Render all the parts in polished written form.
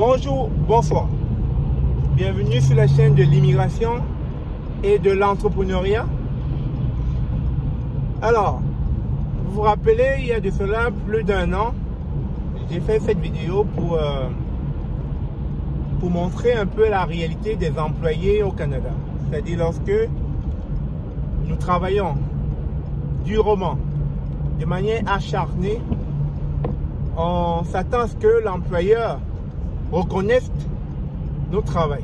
Bonjour, bonsoir. Bienvenue sur la chaîne de l'immigration et de l'entrepreneuriat. Alors, vous vous rappelez, il y a de cela plus d'un an, j'ai fait cette vidéo pour montrer un peu la réalité des employés au Canada. C'est-à-dire lorsque nous travaillons durement, de manière acharnée, on s'attend à ce que l'employeur reconnaisse notre travail,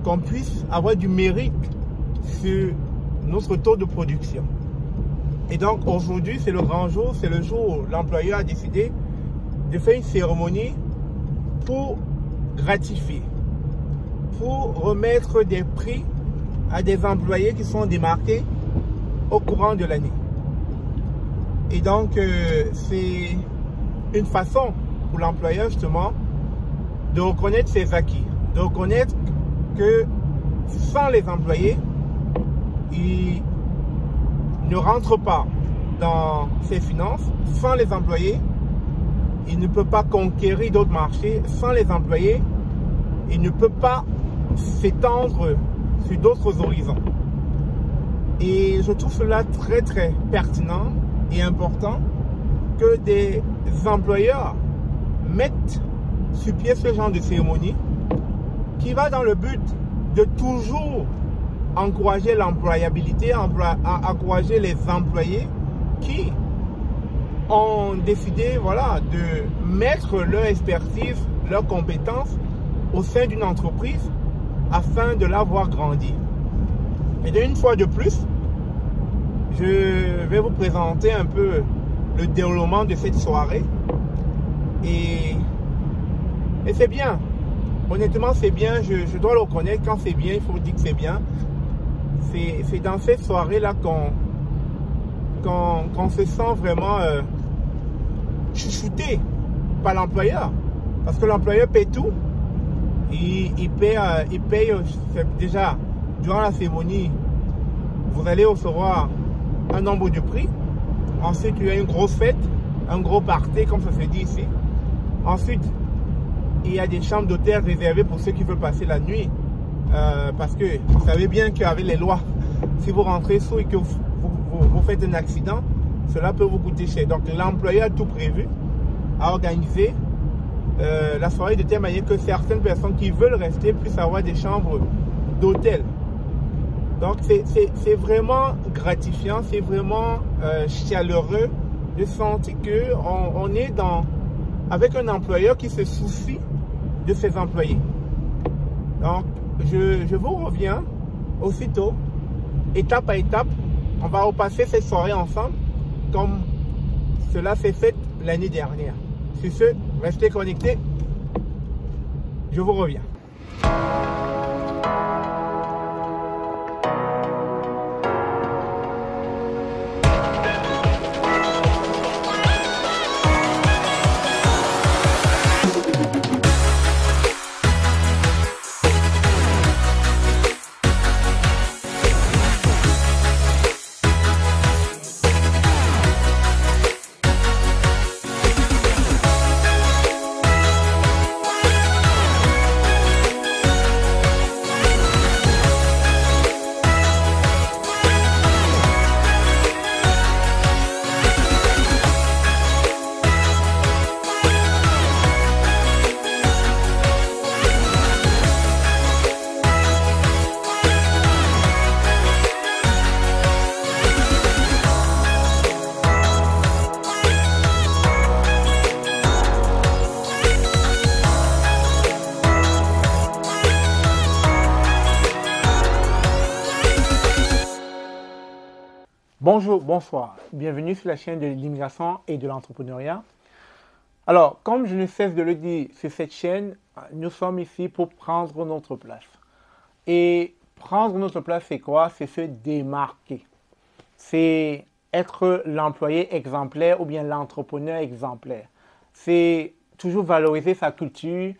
qu'on puisse avoir du mérite sur notre taux de production. Et donc aujourd'hui, c'est le grand jour, c'est le jour où l'employeur a décidé de faire une cérémonie pour gratifier, pour remettre des prix à des employés qui sont démarqués au courant de l'année. Et donc, c'est une façon pour l'employeur justement de reconnaître ses acquis, de reconnaître que sans les employés, il ne rentre pas dans ses finances. Sans les employés, il ne peut pas conquérir d'autres marchés. Sans les employés, il ne peut pas s'étendre sur d'autres horizons. Et je trouve cela très très pertinent et important que des employeurs mettent sur pied ce genre de cérémonie qui va dans le but de toujours encourager l'employabilité, encourager les employés qui ont décidé voilà, de mettre leur expertise, leurs compétences au sein d'une entreprise afin de la voir grandir. Et une fois de plus, je vais vous présenter un peu le déroulement de cette soirée. Et c'est bien. Honnêtement, c'est bien. Je dois le reconnaître. Quand c'est bien, il faut dire que c'est bien. C'est dans cette soirée-là qu'on se sent vraiment chouchouté par l'employeur. Parce que l'employeur paye tout. Il paye déjà, durant la cérémonie, vous allez recevoir un nombre de prix. Ensuite, il y a une grosse fête, un gros party, comme ça se dit ici. Ensuite, il y a des chambres d'hôtel réservées pour ceux qui veulent passer la nuit. Parce que vous savez bien qu'avec les lois, si vous rentrez sous et que vous faites un accident, cela peut vous coûter cher. Donc, l'employeur a tout prévu à organiser la soirée de telle manière que certaines personnes qui veulent rester puissent avoir des chambres d'hôtel. Donc, c'est vraiment gratifiant, c'est vraiment chaleureux de sentir qu'on est avec un employeur qui se soucie de ses employés. Donc, je vous reviens aussitôt, étape à étape. On va repasser cette soirée ensemble, comme cela s'est fait l'année dernière. Sur ce, restez connectés. Je vous reviens. Bonjour, bonsoir. Bienvenue sur la chaîne de l'immigration et de l'entrepreneuriat. Alors, comme je ne cesse de le dire sur cette chaîne, nous sommes ici pour prendre notre place. Et prendre notre place, c'est quoi? C'est se démarquer. C'est être l'employé exemplaire ou bien l'entrepreneur exemplaire. C'est toujours valoriser sa culture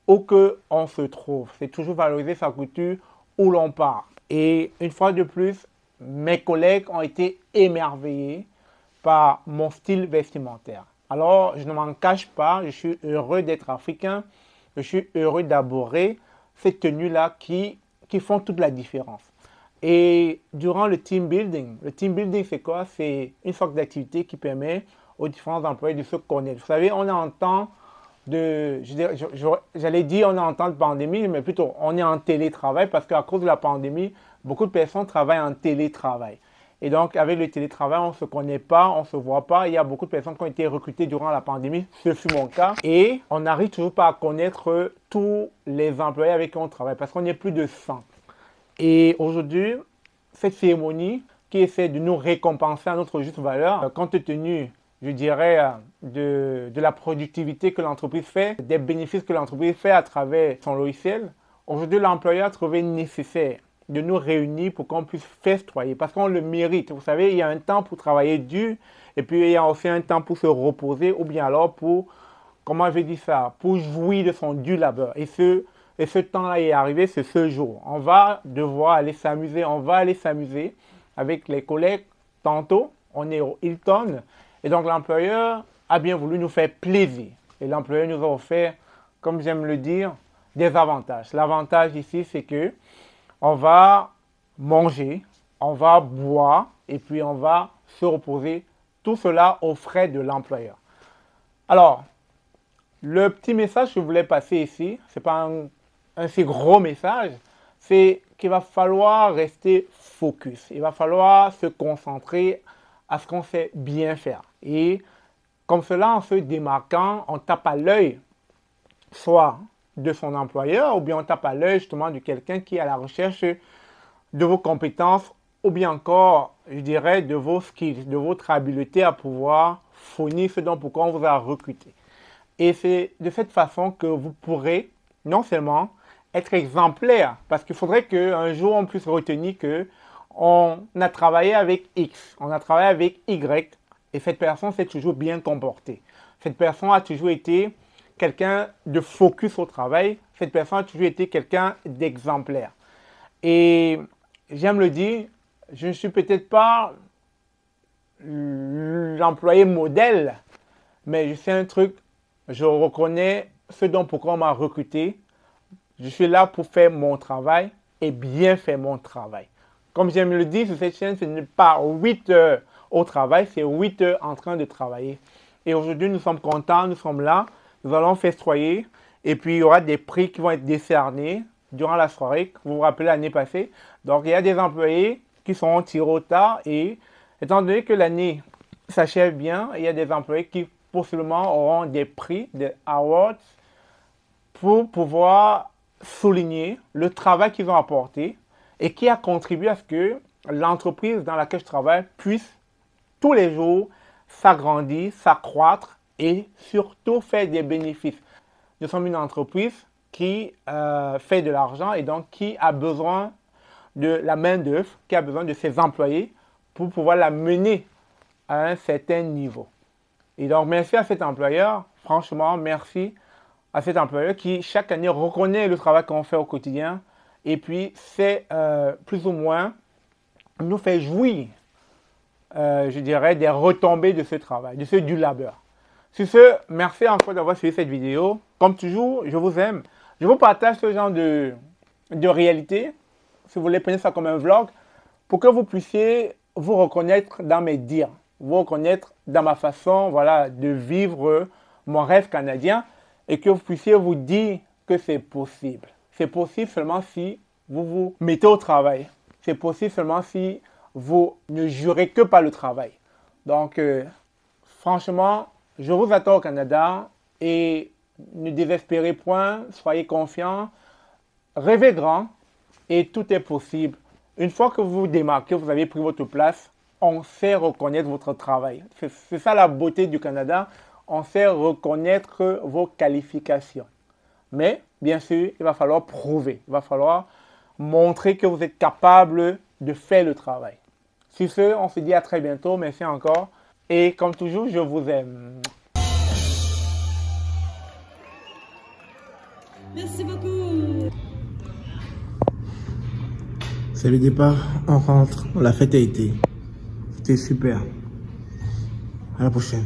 où qu'on se trouve. C'est toujours valoriser sa culture où l'on part. Et une fois de plus, mes collègues ont été émerveillés par mon style vestimentaire. Alors, je ne m'en cache pas, je suis heureux d'être africain je suis heureux d'aborder ces tenues-là qui font toute la différence. Et durant le team building c'est quoi? C'est une sorte d'activité qui permet aux différents employés de se connaître. Vous savez, on est en temps de, j'allais dire on est en temps de pandémie, mais plutôt on est en télétravail parce qu'à cause de la pandémie, beaucoup de personnes travaillent en télétravail. Et donc, avec le télétravail, on ne se connaît pas, on ne se voit pas. Il y a beaucoup de personnes qui ont été recrutées durant la pandémie. Ce fut mon cas. Et on n'arrive toujours pas à connaître tous les employés avec qui on travaille parce qu'on est plus de 100. Et aujourd'hui, cette cérémonie qui essaie de nous récompenser à notre juste valeur, compte tenu, je dirais, de la productivité que l'entreprise fait, des bénéfices que l'entreprise fait à travers son logiciel, aujourd'hui, l'employeur a trouvé nécessaire de nous réunir pour qu'on puisse festoyer, parce qu'on le mérite. Vous savez, il y a un temps pour travailler dur, et puis il y a aussi un temps pour se reposer, ou bien alors pour, comment je dis ça, pour jouir de son dur labeur. Et ce temps-là est arrivé, c'est ce jour. On va devoir aller s'amuser, avec les collègues. Tantôt, on est au Hilton, et donc l'employeur a bien voulu nous faire plaisir. Et l'employeur nous a offert, comme j'aime le dire, des avantages. L'avantage ici, c'est que on va manger, on va boire et puis on va se reposer. Tout cela aux frais de l'employeur. Alors, le petit message que je voulais passer ici, ce n'est pas un si gros message, c'est qu'il va falloir rester focus. Il va falloir se concentrer à ce qu'on sait bien faire. Et comme cela, en se démarquant, on tape à l'œil, soit de son employeur, ou bien on tape à l'œil justement de quelqu'un qui est à la recherche de vos compétences, ou bien encore, je dirais, de vos skills, de votre habileté à pouvoir fournir ce dont pourquoi on vous a recruté. Et c'est de cette façon que vous pourrez non seulement être exemplaire, parce qu'il faudrait qu'un jour on puisse retenir qu'on a travaillé avec X, on a travaillé avec Y, et cette personne s'est toujours bien comportée. Cette personne a toujours été quelqu'un de focus au travail. Cette personne a toujours été quelqu'un d'exemplaire. Et j'aime le dire, je ne suis peut-être pas l'employé modèle, mais je sais un truc, je reconnais ce dont pourquoi on m'a recruté. Je suis là pour faire mon travail et bien faire mon travail. Comme j'aime le dire sur cette chaîne, ce n'est pas 8 heures au travail, c'est 8 heures en train de travailler. Et aujourd'hui, nous sommes contents, nous sommes là. Nous allons festoyer et puis il y aura des prix qui vont être décernés durant la soirée. Vous vous rappelez l'année passée. Donc il y a des employés qui seront tirés au tas et étant donné que l'année s'achève bien, il y a des employés qui possiblement auront des prix, des awards pour pouvoir souligner le travail qu'ils ont apporté et qui a contribué à ce que l'entreprise dans laquelle je travaille puisse tous les jours s'agrandir, s'accroître et surtout faire des bénéfices. Nous sommes une entreprise qui fait de l'argent et donc qui a besoin de la main-d'œuvre, qui a besoin de ses employés pour pouvoir la mener à un certain niveau. Et donc, merci à cet employeur, franchement, merci à cet employeur qui chaque année reconnaît le travail qu'on fait au quotidien et puis c'est plus ou moins nous fait jouir, je dirais, des retombées de ce travail, de ce dur labeur. Sur ce, merci encore d'avoir suivi cette vidéo. Comme toujours, je vous aime. Je vous partage ce genre de réalité, si vous voulez prendre ça comme un vlog, pour que vous puissiez vous reconnaître dans mes dires, vous reconnaître dans ma façon, voilà, de vivre mon rêve canadien et que vous puissiez vous dire que c'est possible. C'est possible seulement si vous vous mettez au travail. C'est possible seulement si vous ne jurez que par le travail. Donc, franchement, je vous attends au Canada et ne désespérez point, soyez confiants, rêvez grand et tout est possible. Une fois que vous vous démarquez, vous avez pris votre place, on sait reconnaître votre travail. C'est ça la beauté du Canada, on sait reconnaître vos qualifications. Mais, bien sûr, il va falloir prouver, il va falloir montrer que vous êtes capable de faire le travail. Sur ce, on se dit à très bientôt, merci encore. Et comme toujours, je vous aime. Merci beaucoup. C'est le départ, on rentre, la fête a été. C'était super. À la prochaine.